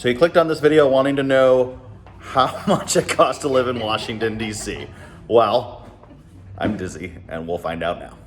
So you clicked on this video wanting to know how much it costs to live in Washington, D.C. Well, I'm Dizzy, and we'll find out now.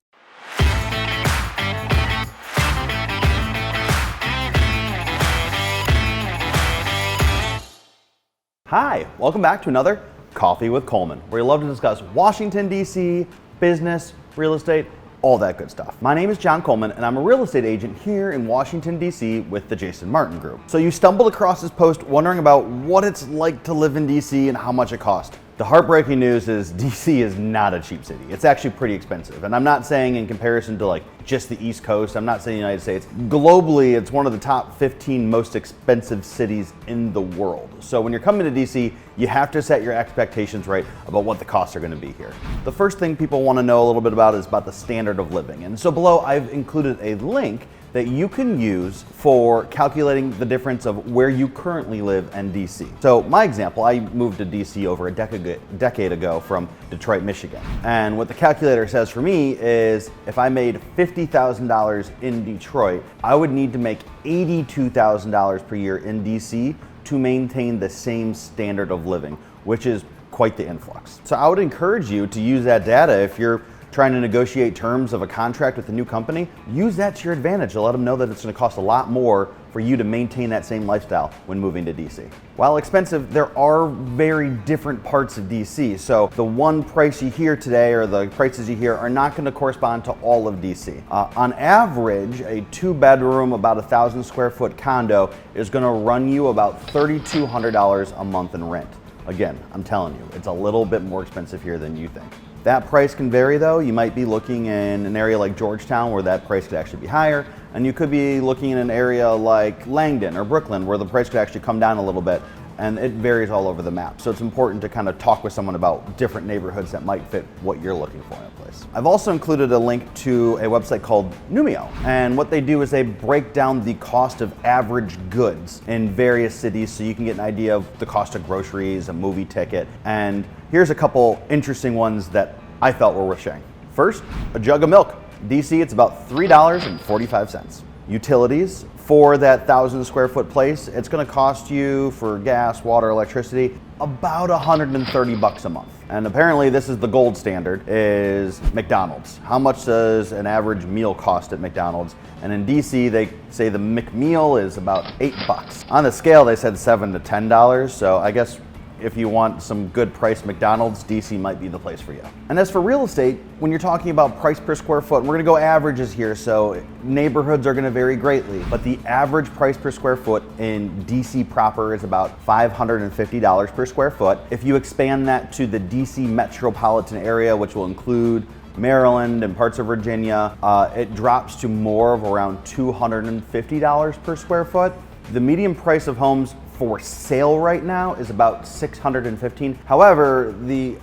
Hi, welcome back to another Coffee with Coleman, where we love to discuss Washington, D.C., business, real estate, all that good stuff. My name is John Coleman, and I'm a real estate agent here in Washington, D.C. with the Jason Martin Group. So you stumbled across this post wondering about what it's like to live in D.C. and how much it costs. The heartbreaking news is D.C. is not a cheap city. It's actually pretty expensive. And I'm not saying in comparison to like just the East Coast, I'm not saying the United States. Globally, it's one of the top 15 most expensive cities in the world. So when you're coming to D.C., you have to set your expectations right about what the costs are gonna be here. The first thing people wanna know a little bit about is about the standard of living. And so below, I've included a link that you can use for calculating the difference of where you currently live and DC. So my example, I moved to DC over a decade ago from Detroit, Michigan. And what the calculator says for me is if I made $50,000 in Detroit, I would need to make $82,000 per year in DC to maintain the same standard of living, which is quite the influx. So I would encourage you to use that data if you're trying to negotiate terms of a contract with a new company. Use that to your advantage to let them know that it's going to cost a lot more for you to maintain that same lifestyle when moving to DC. While expensive, there are very different parts of DC. So the one price you hear today or the prices you hear are not going to correspond to all of DC. On average, a 2-bedroom, about 1,000 square foot condo is going to run you about $3,200 a month in rent. Again, I'm telling you, it's a little bit more expensive here than you think. That price can vary though. You might be looking in an area like Georgetown where that price could actually be higher, and you could be looking in an area like Langdon or Brooklyn where the price could actually come down a little bit, and it varies all over the map. So it's important to kind of talk with someone about different neighborhoods that might fit what you're looking for in a place. I've also included a link to a website called Numio, and what they do is they break down the cost of average goods in various cities so you can get an idea of the cost of groceries, a movie ticket, and here's a couple interesting ones that I felt were worth sharing. First, a jug of milk. DC, it's about $3.45. Utilities, for that 1,000 square foot place, it's gonna cost you for gas, water, electricity, about $130 a month. And apparently this is the gold standard, is McDonald's. How much does an average meal cost at McDonald's? And in DC, they say the McMeal is about $8. On the scale, they said $7 to $10, so I guess if you want some good price McDonald's, DC might be the place for you. And as for real estate, when you're talking about price per square foot, we're gonna go averages here, so neighborhoods are gonna vary greatly, but the average price per square foot in DC proper is about $550 per square foot. If you expand that to the DC metropolitan area, which will include Maryland and parts of Virginia, it drops to more of around $250 per square foot. The median price of homes for sale right now is about $615. However, the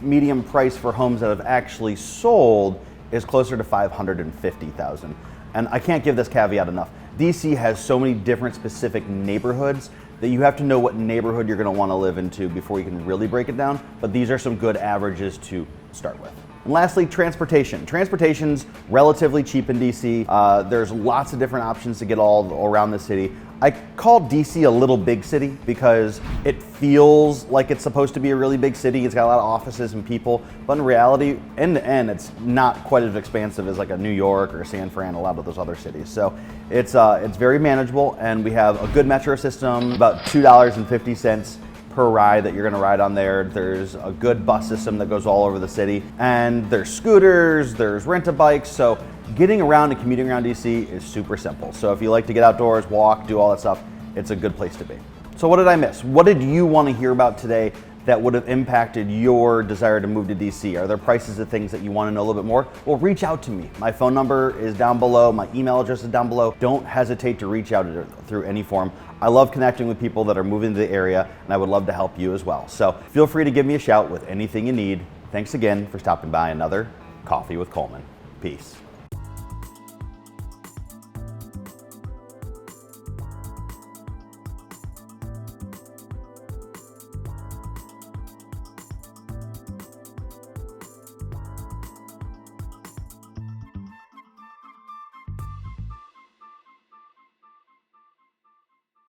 median price for homes that have actually sold is closer to $550,000. And I can't give this caveat enough. DC has so many different specific neighborhoods that you have to know what neighborhood you're gonna wanna live into before you can really break it down, but these are some good averages to start with. And lastly, transportation. Transportation's relatively cheap in DC. There's lots of different options to get all around the city. I call DC a little big city because it feels like it's supposed to be a really big city. It's got a lot of offices and people, but in reality, end to end, it's not quite as expansive as like a New York or San Fran, a lot of those other cities. So it's very manageable, and we have a good metro system, about $2.50 per ride that you're gonna ride on there. There's a good bus system that goes all over the city, and there's scooters, there's rent-a-bikes, so getting around and commuting around DC is super simple. So if you like to get outdoors, walk, do all that stuff, it's a good place to be. So what did I miss? What did you want to hear about today that would have impacted your desire to move to DC? Are there prices of things that you want to know a little bit more? Well, reach out to me. My phone number is down below. My email address is down below. Don't hesitate to reach out through any form. I love connecting with people that are moving to the area, and I would love to help you as well. So feel free to give me a shout with anything you need. Thanks again for stopping by another Coffee with Coleman. Peace.